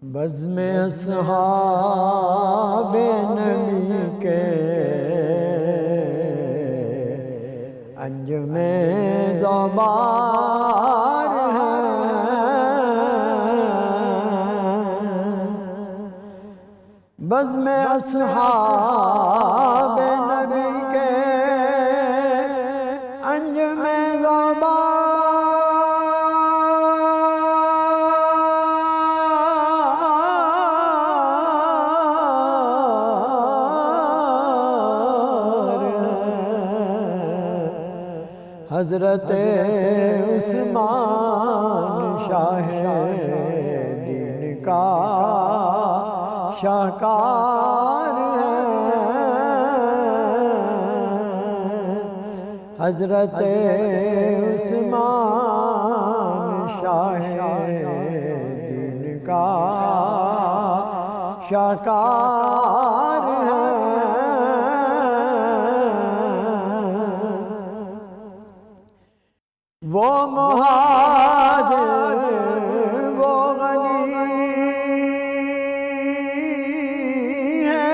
बज़्म अस्हाबे नबी के अंजुमे ज़बार हैं। बज़्म अस्हाबे नबी के अंजुमे ज़बार हज़रत उस्मान शाह दीन का शाहकार है। हज़रत उस्मान शाह दीन का शाहकार है। वो मुहाजिर वो गनी है,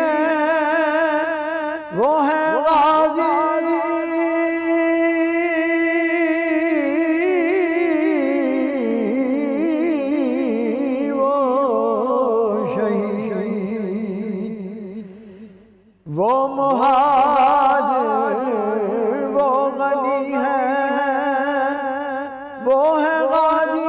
वो है गाज़ी, वो शहीद। वो मुहाजिर वो गनी है, वो है गाज़ी,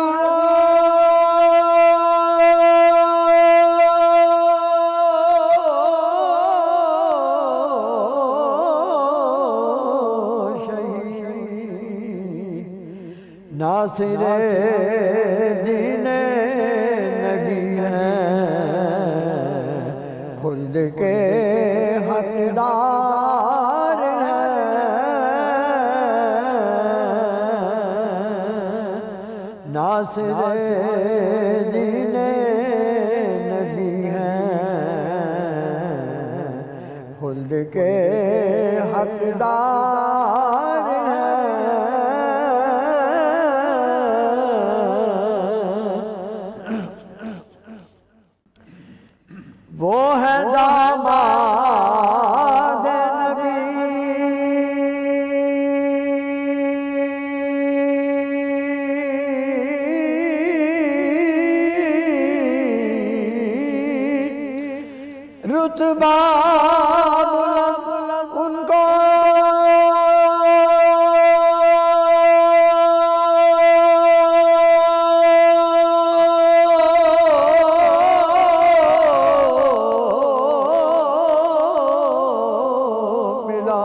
शहीद। नासिरे दीने नबी हैं, खुल्द के हकदार नासिरे दीने नबी हैं, खुल्द के हकदार हैं। वो है दामाद नबी, रुतबा बुलंद उनको मिला।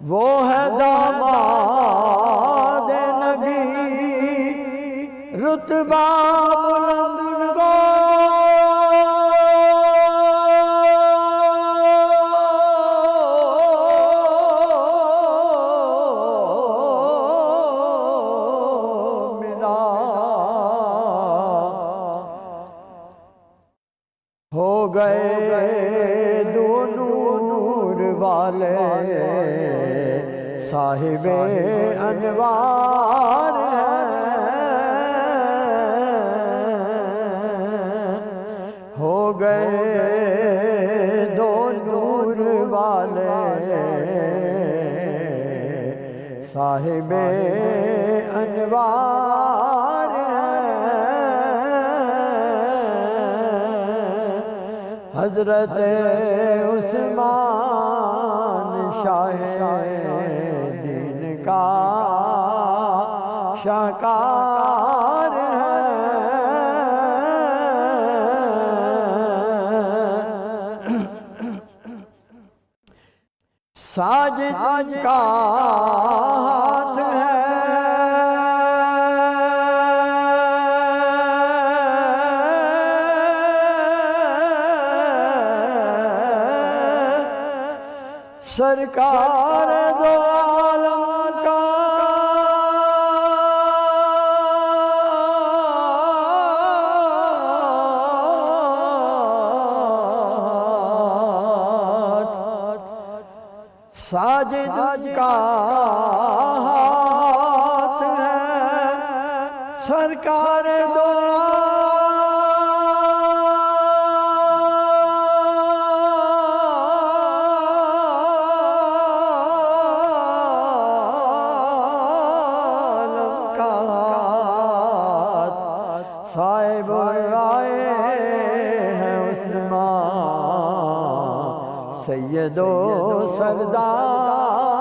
वो है दामाद नबी, रुतबा बुलंद उनको हो गए दोनों नूर वाले साहिबे अनवार हैं। हो गए दो नूर वाले साहिबे अनवार हज़रत उस्मान शाह दीन का शाहकार है। साजिद का हाथ है, सरकार दो आलम का साजिद का हाथ है, सरकार दो आलम का साहिब राय है उस्मान सैयदो सरदार